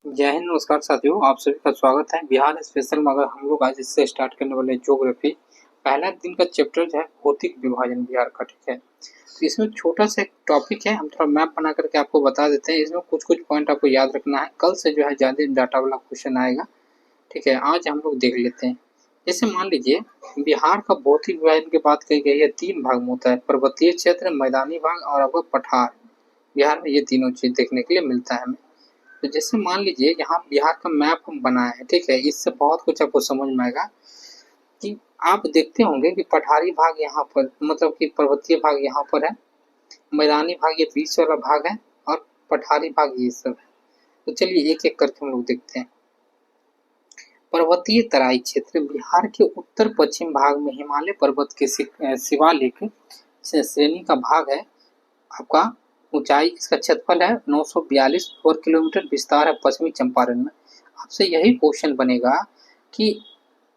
जय हिंद, नमस्कार साथियों, आप सभी का स्वागत है बिहार स्पेशल में। अगर हम लोग आज इससे स्टार्ट करने वाले ज्योग्राफी, पहला दिन का चैप्टर जो है भौतिक विभाजन बिहार का, ठीक है। तो इसमें छोटा सा एक टॉपिक है, हम थोड़ा मैप बना करके आपको बता देते हैं। इसमें कुछ कुछ पॉइंट आपको याद रखना है, कल से जो है ज्यादा डाटा वाला क्वेश्चन आएगा, ठीक है। आज हम लोग देख लेते हैं। जैसे मान लीजिए बिहार का भौतिक विभाजन की बात कही गई है, 3 भाग में होता है, पर्वतीय क्षेत्र, मैदानी भाग और आपका पठार। बिहार में ये तीनों चीज देखने के लिए मिलता है हमें। तो जैसे मान लीजिए यहाँ बिहार का मैप हम बनाए हैं, ठीक है। इससे बहुत कुछ आपको समझ में आएगा कि आप देखते होंगे कि पठारी भाग यहाँ पर, मतलब कि पर्वतीय भाग यहाँ पर है, मैदानी भाग ये बीच वाला भाग है और पठारी भाग ये सब है। तो चलिए एक एक करके हम लोग देखते हैं। पर्वतीय तराई क्षेत्र बिहार के उत्तर पश्चिम भाग में हिमालय पर्वत के शिवालिक श्रेणी का भाग है। आपका ऊंचाई, इसका क्षेत्रफल है 942 वर्ग किलोमीटर, विस्तार है पश्चिमी चंपारण में। आपसे यही क्वेश्चन बनेगा कि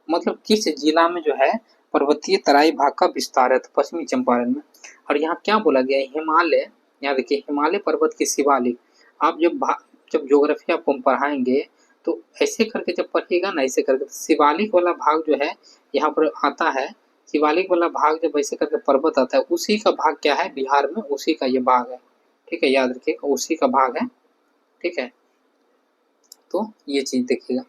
मतलब किस जिला में जो है पर्वतीय तराई भाग का विस्तार है, तो पश्चिमी चंपारण में। और यहाँ क्या बोला गया है, हिमालय, यहाँ देखिए हिमालय पर्वत की शिवालिक। आप जब ज्योग्राफी आपको पढ़ाएंगे तो ऐसे करके जब पढ़िएगा ना, ऐसे करके शिवालिक वाला भाग जो है यहाँ पर आता है। शिवालिक वाला भाग जब ऐसे करके पर्वत आता है, उसी का भाग क्या है बिहार में, उसी का ये भाग है, ठीक है। याद रखिएगा उसी का भाग है, ठीक है। तो ये चीज देखिएगा,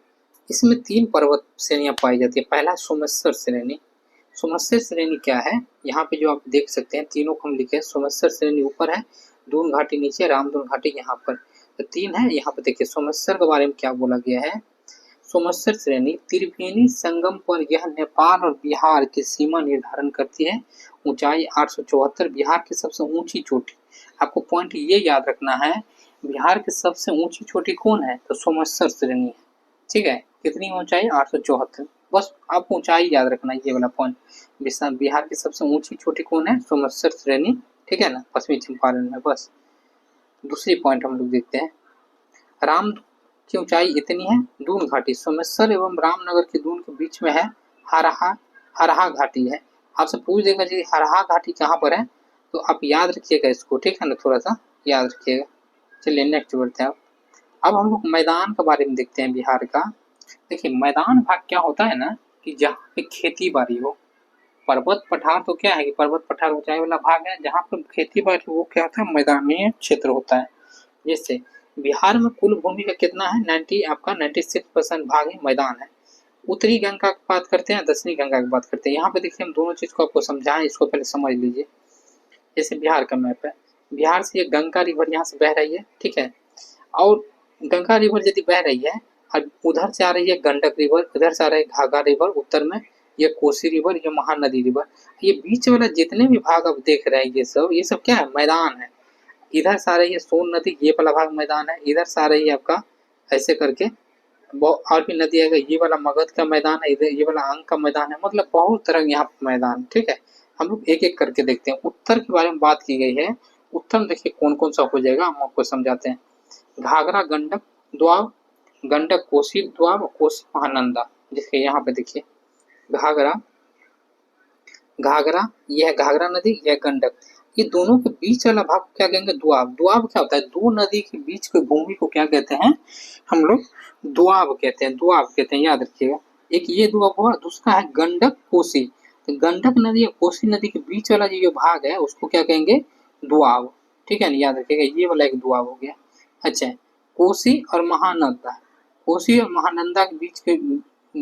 इसमें 3 पर्वत श्रेणियां पाई जाती है। पहला सोमेश्वर श्रेणी। सोमेश्वर श्रेणी क्या है, यहाँ पे जो आप देख सकते हैं तीनों को हम लिखे। सोमेश्वर श्रेणी ऊपर है, दून घाटी नीचे, रामदून घाटी यहाँ पर, तो 3 है। यहाँ पे देखिए सोमेश्वर के बारे में क्या बोला गया है। सोमेश्वर श्रेणी त्रिवेणी संगम पर यह नेपाल और बिहार की सीमा निर्धारण करती है। ऊंचाई 874, बिहार की सबसे ऊंची चोटी। आपको पॉइंट ये याद रखना है, बिहार की सबसे ऊंची चोटी कौन है, तो सोमेश्वर श्रेणी है, ठीक है। कितनी ऊंचाई, 874। बस आपको ऊंचाई याद रखना है, ये वाला पॉइंट। बिहार की सबसे ऊंची चोटी कौन है, सोमेश्वर श्रेणी, ठीक है ना, पश्चिमी चंपारण में। बस दूसरी पॉइंट हम लोग देखते हैं। राम की ऊंचाई इतनी है। दून घाटी सोमेश्वर एवं रामनगर के दून के बीच में है। हरहा हरहा घाटी है। आपसे पूछ देगा जी हरहा घाटी कहाँ पर है, तो आप याद रखिएगा इसको, ठीक है ना, थोड़ा सा याद रखिएगा। चलिए नेक्स्ट बढ़ते हैं। अब हम लोग मैदान के बारे में देखते हैं बिहार का। देखिए मैदान भाग क्या होता है ना, कि जहाँ पे खेती बाड़ी हो। पर्वत पठार तो क्या है कि पर्वत पठार ऊंचाई वाला भाग है, जहाँ पर खेती बाड़ी वो क्या होता है, मैदानी क्षेत्र होता है। जैसे बिहार में कुल भूमि का कितना है, 96% भाग ही मैदान है। उत्तरी गंगा की बात करते हैं, दक्षिणी गंगा की बात करते हैं। यहाँ पे देखिए हम दोनों चीज को आपको समझाएं, इसको पहले समझ लीजिए। जैसे बिहार का मैप है, बिहार से ये गंगा रिवर यहाँ से बह रही है, ठीक है। और गंगा रिवर यदि बह रही है और उधर से आ रही है गंडक रिवर, उधर से आ रहा है घाघरा रिवर उत्तर में, ये कोसी रिवर, ये महानदी रिवर। ये बीच वाला जितने भी भाग आप देख रहे हैं, ये सब क्या है, मैदान है। इधर से आ रही है सोन नदी, ये वाला भाग मैदान है। इधर से आ रही है आपका ऐसे करके और भी नदी आएगा, ये वाला मगध का मैदान है, इधर ये वाला अंग का मैदान है। मतलब बहुत तरह यहाँ पे मैदान, ठीक है। हम लोग एक एक करके देखते हैं। उत्तर के बारे में बात की गई है। उत्तर में देखिए कौन कौन सा हो जाएगा, हम आपको समझाते हैं। घाघरा गंडक दोआब, गंडक कोसी दोआब, कोसी महानंदा। जिसके यहाँ पे देखिए घाघरा, घाघरा यह घाघरा नदी, यह गंडक, ये दोनों के बीच वाला भाग क्या कहेंगे, दुआब। दुआब क्या होता है, दो नदी के बीच की भूमि को क्या कहते हैं हम लोग, दुआब कहते हैं, दुआब कहते हैं, याद रखिएगा। एक ये दुआब हुआ, दूसरा है गंडक कोसी। तो गंडक नदी और कोसी नदी के बीच वाला जो भाग है उसको क्या कहेंगे, दुआब, ठीक है ना, याद रखिएगा। ये वाला एक दुआब हो गया। अच्छा, कोसी और महानंदा, कोसी और महानंदा के बीच के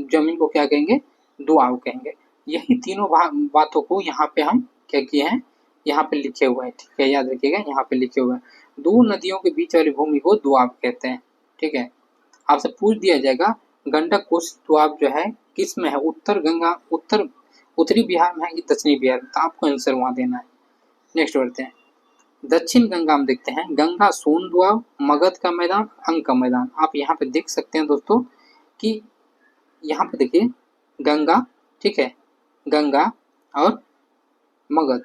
जमीन को क्या कहेंगे, दुआब कहेंगे। यही तीनों बातों को यहाँ पे हम क्या किए हैं, यहाँ पे लिखे हुए हैं, ठीक है, याद रखिएगा। यहाँ पे लिखे हुए हैं, दो नदियों के बीच वाली भूमि को दुआब कहते हैं, ठीक है। आपसे पूछ दिया जाएगा गंडक कोसी दुआब जो है किस में है, उत्तर गंगा, उत्तरी बिहार में है कि दक्षिणी बिहार में, तो आपको आंसर वहां देना है। नेक्स्ट बढ़ते हैं। दक्षिण गंगा में देखते हैं, गंगा सोन दुआब, मगध का मैदान, अंग का मैदान। आप यहाँ पे देख सकते हैं दोस्तों कि यहाँ पे देखिए गंगा, ठीक है, गंगा और मगध,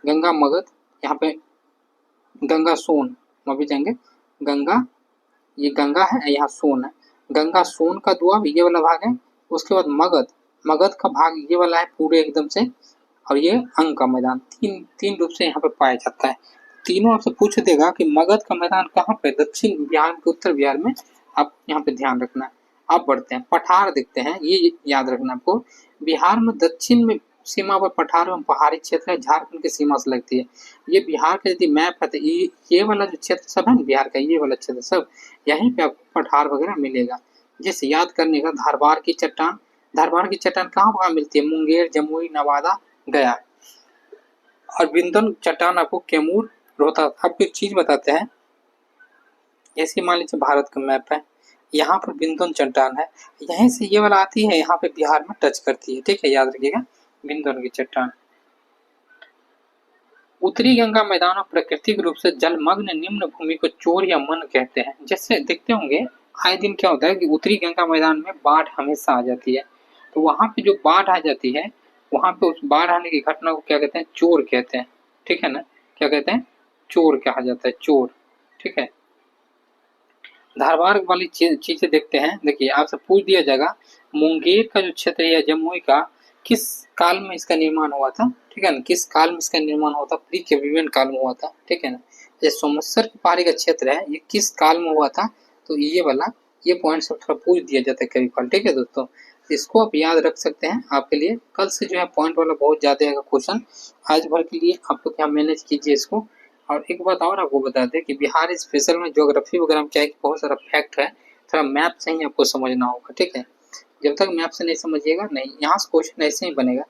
गंगा मगध, यहाँ पे गंगा सोन, वहां भी जाएंगे गंगा, ये गंगा है, यहाँ सोन है। गंगा सोन का दुआब ये वाला भाग है। उसके बाद मगध, मगध का भाग ये वाला है पूरे एकदम से, और ये अंग का मैदान। तीन तीन रूप से यहाँ पे पाया जाता है। तीनों आपसे पूछ देगा कि मगध का मैदान कहाँ पे, दक्षिण बिहार के उत्तर बिहार में, आप यहाँ पे ध्यान रखना। अब बढ़ते हैं, पठार देखते हैं, ये याद रखना आपको। बिहार में दक्षिण में सीमा पर पठार एवं पहाड़ी क्षेत्र है, झारखंड की सीमा से लगती है। ये बिहार का यदि मैप है तो ये वाला जो क्षेत्र सब है ना बिहार का, ये वाला क्षेत्र सब यहीं पे आपको पठार वगैरह मिलेगा। जैसे याद करने का, धारवाड़ की चट्टान, धारवाड़ की चट्टान कहाँ कहाँ मिलती है? मुंगेर, जमुई, नवादा, गया। और बिंदन चट्टान आपको कैमूर, रोहतास। आपको एक चीज बताते हैं, जैसे मान लीजिए भारत का मैप है, यहाँ पर बिंदन चट्टान है, यहीं से ये वाला आती है, यहाँ पे बिहार में टच करती है, ठीक है, याद रखिएगा, बिंदन की चट्टान। उत्तरी गंगा मैदानों प्राकृतिक रूप से जलमग्न निम्न भूमि को चोर या मन कहते हैं। जैसे देखते होंगे आए दिन क्या होता है कि उत्तरी गंगा मैदान में बाढ़ हमेशा आ जाती है, तो वहां पे जो बाढ़ आ जाती है, वहां पे उस बाढ़ आने की घटना को क्या कहते हैं? चोर कहते हैं, ठीक है ना, क्या कहते हैं? चोर कहा जाता है, चोर, ठीक है। धारवाड़ वाली चीजें देखते हैं, देखिए आपसे पूछ दिया जाएगा मुंगेर का जो क्षेत्र है जमुई का, किस काल में इसका निर्माण हुआ था, ठीक है ना, किस काल में इसका निर्माण हुआ था? प्री कैम्ब्रियन काल में हुआ था, ठीक है ना। ये सोमेश्वर की पहाड़ी का क्षेत्र है, ये किस काल में हुआ था? तो ये वाला, ये पॉइंट सब थोड़ा पूछ दिया जाता है कभी कभी, ठीक है दोस्तों, इसको आप याद रख सकते हैं। आपके लिए कल से जो है पॉइंट वाला बहुत ज्यादा आएगा क्वेश्चन, आज भर के लिए आप लोग यहाँ मैनेज कीजिए इसको। और एक बात और आपको बता दें कि बिहार स्पेशल में ज्योग्राफी वगैरह में क्या है कि बहुत सारा फैक्ट है, थोड़ा मैप से ही आपको समझना होगा, ठीक है। जब तक मैप से नहीं समझिएगा नहीं, यहाँ से क्वेश्चन ऐसे ही बनेगा।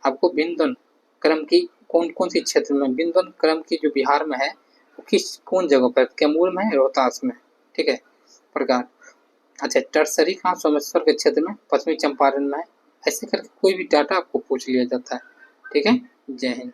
आपको बिंदन क्रम की कौन कौन सी क्षेत्र में, बिंदन क्रम की जो बिहार में है वो किस कौन जगह पर, कैमूर में है, रोहतास में, ठीक है, प्रकार। अच्छा, टर्सरी कहाँ? सोमेश्वर के क्षेत्र में, पश्चिमी चंपारण में है। ऐसे करके कोई भी डाटा आपको पूछ लिया जाता है, ठीक है। जय हिंद।